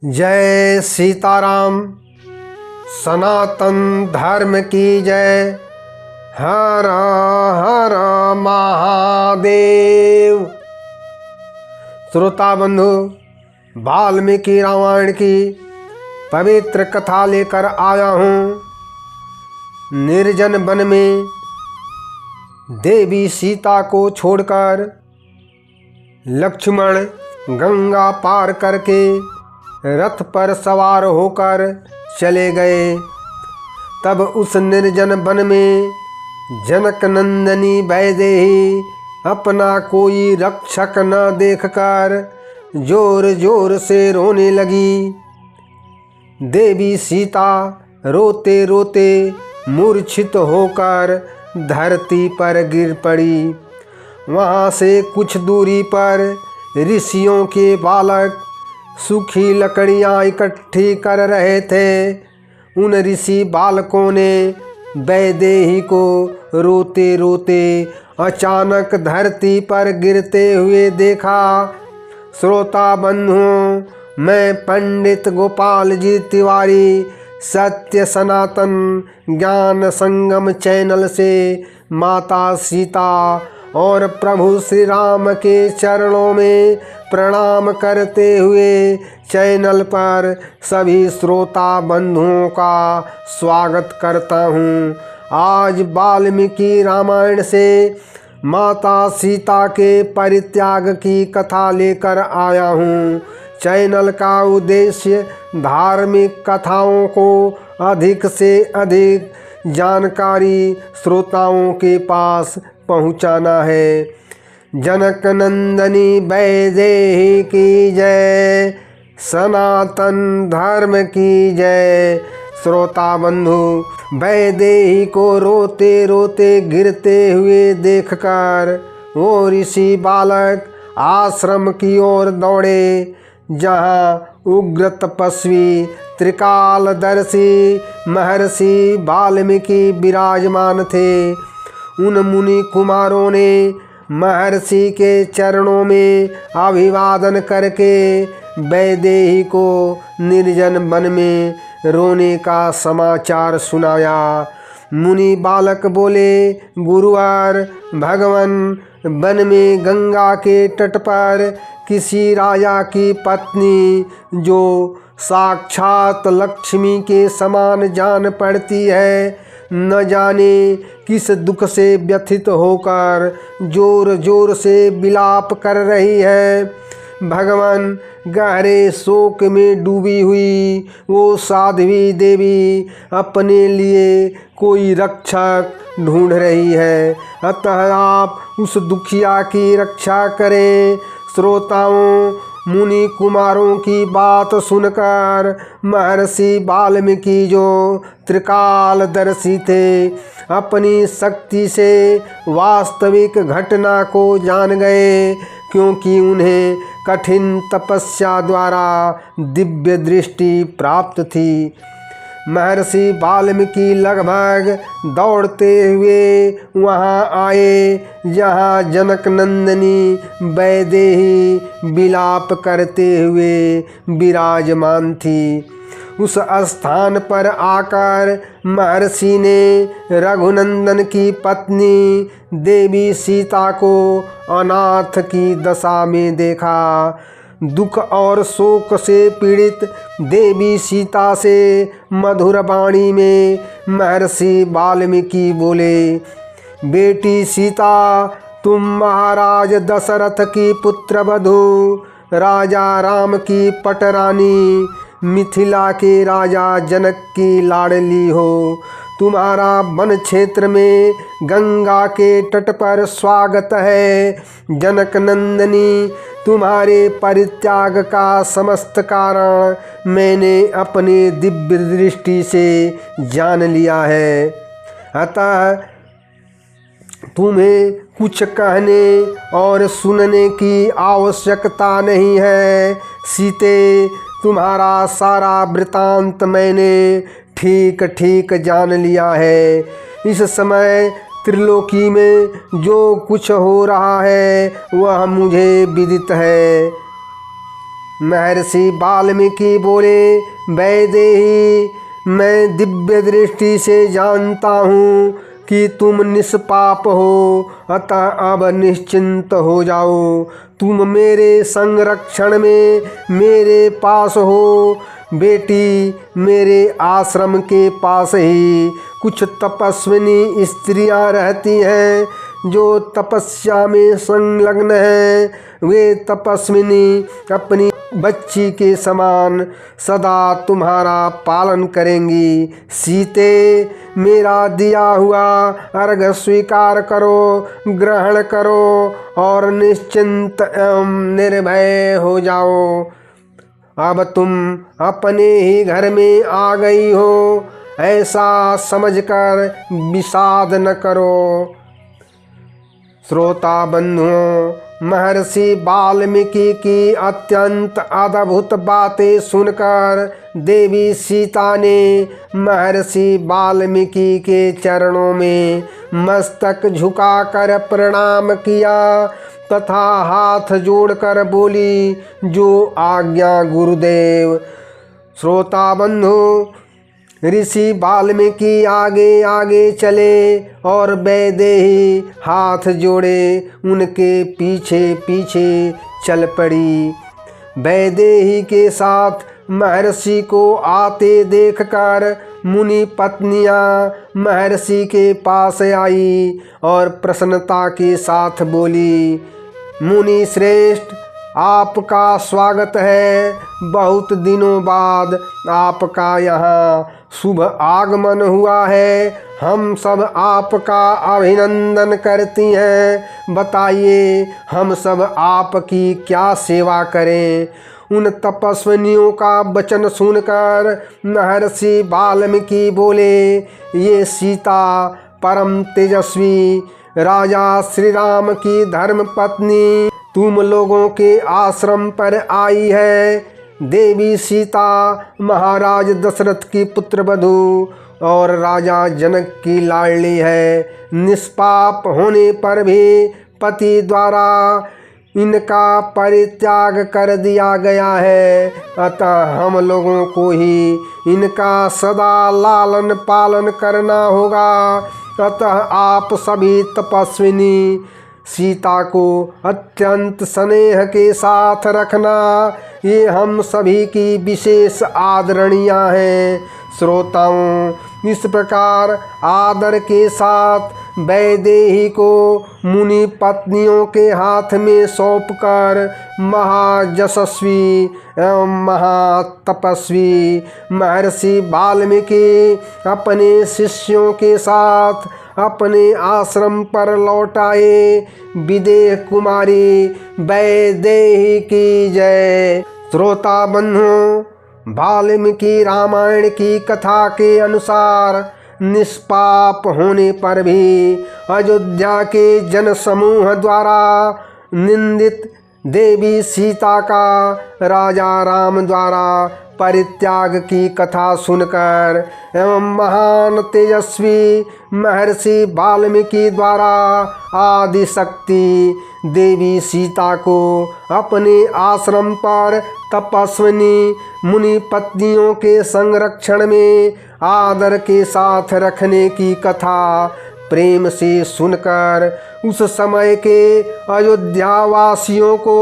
जय सीताराम। सनातन धर्म की जय। हर हर महादेव। श्रोता बंधु, वाल्मीकि रामायण की पवित्र कथा लेकर आया हूँ। निर्जन वन में देवी सीता को छोड़कर लक्ष्मण गंगा पार करके रथ पर सवार होकर चले गए। तब उस निर्जन वन में जनक नंदनी वैदेही अपना कोई रक्षक न देखकर जोर जोर से रोने लगी। देवी सीता रोते रोते मूर्छित होकर धरती पर गिर पड़ी। वहाँ से कुछ दूरी पर ऋषियों के बालक सूखी लकड़ियाँ इकट्ठी कर रहे थे। उन ऋषि बालकों ने वैदेही को रोते रोते अचानक धरती पर गिरते हुए देखा। श्रोता बंधुओं, मैं पंडित गोपाल जी तिवारी सत्य सनातन ज्ञान संगम चैनल से माता सीता और प्रभु श्री राम के चरणों में प्रणाम करते हुए चैनल पर सभी श्रोता बंधुओं का स्वागत करता हूँ। आज वाल्मीकि रामायण से माता सीता के परित्याग की कथा लेकर आया हूँ। चैनल का उद्देश्य धार्मिक कथाओं को अधिक से अधिक जानकारी श्रोताओं के पास पहुँचाना है। जनक नंदनी वैदेही की जय। सनातन धर्म की जय। श्रोता बंधु, वैदेही को रोते रोते गिरते हुए देखकर वो ऋषि बालक आश्रम की ओर दौड़े, जहाँ उग्र तपस्वी त्रिकालदर्शी महर्षि वाल्मीकि विराजमान थे। उन मुनि कुमारों ने महर्षि के चरणों में अभिवादन करके वैदेही को निर्जन वन में रोने का समाचार सुनाया। मुनि बालक बोले, गुरुवर भगवान, वन में गंगा के तट पर किसी राजा की पत्नी, जो साक्षात लक्ष्मी के समान जान पड़ती है, न जाने किस दुख से व्यथित होकर जोर जोर से विलाप कर रही है। भगवान, गहरे शोक में डूबी हुई वो साध्वी देवी अपने लिए कोई रक्षक ढूंढ रही है, अतः आप उस दुखिया की रक्षा करें। श्रोताओं, मुनि कुमारों की बात सुनकर महर्षि वाल्मीकि, जो त्रिकालदर्शी थे, अपनी शक्ति से वास्तविक घटना को जान गए, क्योंकि उन्हें कठिन तपस्या द्वारा दिव्य दृष्टि प्राप्त थी। महर्षि वाल्मीकि लगभग दौड़ते हुए वहाँ आए, जहाँ जनक नंदनी वैदेही विलाप करते हुए विराजमान थी। उस स्थान पर आकर महर्षि ने रघुनंदन की पत्नी देवी सीता को अनाथ की दशा में देखा। दुख और शोक से पीड़ित देवी सीता से मधुर वाणी में महर्षि वाल्मीकि बोले, बेटी सीता, तुम महाराज दशरथ की पुत्र वधू, राजा राम की पटरानी, मिथिला के राजा जनक की लाडली हो। तुम्हारा वन क्षेत्र में गंगा के तट पर स्वागत है। जनक नंदनी, तुम्हारे परित्याग का समस्त कारण मैंने अपने दिव्य दृष्टि से जान लिया है, अतः तुम्हें कुछ कहने और सुनने की आवश्यकता नहीं है। सीते, तुम्हारा सारा वृतांत मैंने ठीक ठीक जान लिया है। इस समय त्रिलोकी में जो कुछ हो रहा है वह मुझे विदित है। महर्षि वाल्मीकि बोले, वैदेही, मैं दिव्य दृष्टि से जानता हूँ कि तुम निष्पाप हो, अतः अब निश्चिंत हो जाओ। तुम मेरे संरक्षण में मेरे पास हो। बेटी, मेरे आश्रम के पास ही कुछ तपस्विनी स्त्रियां रहती हैं जो तपस्या में संलग्न हैं। वे तपस्विनी अपनी बच्ची के समान सदा तुम्हारा पालन करेंगी। सीते, मेरा दिया हुआ अर्घ स्वीकार करो, ग्रहण करो और निश्चिंत एवं निर्भय हो जाओ। अब तुम अपने ही घर में आ गई हो, ऐसा समझकर विषाद न करो। श्रोता बंधुओं, महर्षि वाल्मीकि की अत्यंत अद्भुत बातें सुनकर देवी सीता ने महर्षि वाल्मीकि के चरणों में मस्तक झुकाकर प्रणाम किया तथा हाथ जोड़कर बोली, जो आज्ञा गुरुदेव। श्रोता बंधु, ऋषि वाल्मीकि आगे आगे चले और वैदेही हाथ जोड़े उनके पीछे पीछे चल पड़ी। वैदेही के साथ महर्षि को आते देखकर मुनि पत्नियां महर्षि के पास आई और प्रसन्नता के साथ बोली, मुनि श्रेष्ठ, आपका स्वागत है। बहुत दिनों बाद आपका यहाँ शुभ आगमन हुआ है। हम सब आपका अभिनंदन करती हैं। बताइए, हम सब आपकी क्या सेवा करें। उन तपस्विनियों का वचन सुनकर महर्षि वाल्मीकि बोले, ये सीता परम तेजस्वी राजा श्री राम की धर्म पत्नी तुम लोगों के आश्रम पर आई है। देवी सीता महाराज दशरथ की पुत्रवधू और राजा जनक की लाडली है। निष्पाप होने पर भी पति द्वारा इनका परित्याग कर दिया गया है, अतः हम लोगों को ही इनका सदा लालन पालन करना होगा। अतः आप सभी तपस्विनी सीता को अत्यंत स्नेह के साथ रखना, ये हम सभी की विशेष आदरणीया हैं। श्रोताओं, इस प्रकार आदर के साथ वैदेही को मुनि पत्नियों के हाथ में सौंपकर महायशस्वी एवं महातपस्वी महर्षि वाल्मीकि अपने शिष्यों के साथ अपने आश्रम पर लौट आए। विदेह कुमारी वैदेही की जय। श्रोता बंधुओं, वाल्मीकि रामायण की कथा के अनुसार निष्पाप होने पर भी अयोध्या के जन समूह द्वारा निंदित देवी सीता का राजा राम द्वारा परित्याग की कथा सुनकर एवं महान तेजस्वी महर्षि वाल्मीकि द्वारा आदि शक्ति देवी सीता को अपने आश्रम पर तपस्विनी मुनि पत्नियों के संरक्षण में आदर के साथ रखने की कथा प्रेम से सुनकर उस समय के अयोध्या वासियों को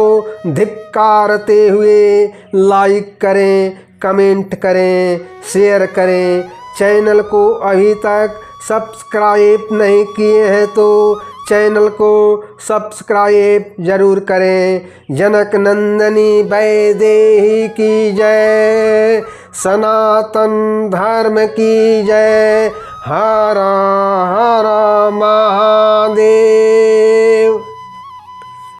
धिक्कारते हुए लाइक करें, कमेंट करें, शेयर करें। चैनल को अभी तक सब्सक्राइब नहीं किए हैं तो चैनल को सब्सक्राइब जरूर करें। जनक नंदनी वैदेही की जय। सनातन धर्म की जय। हर हर महादेव।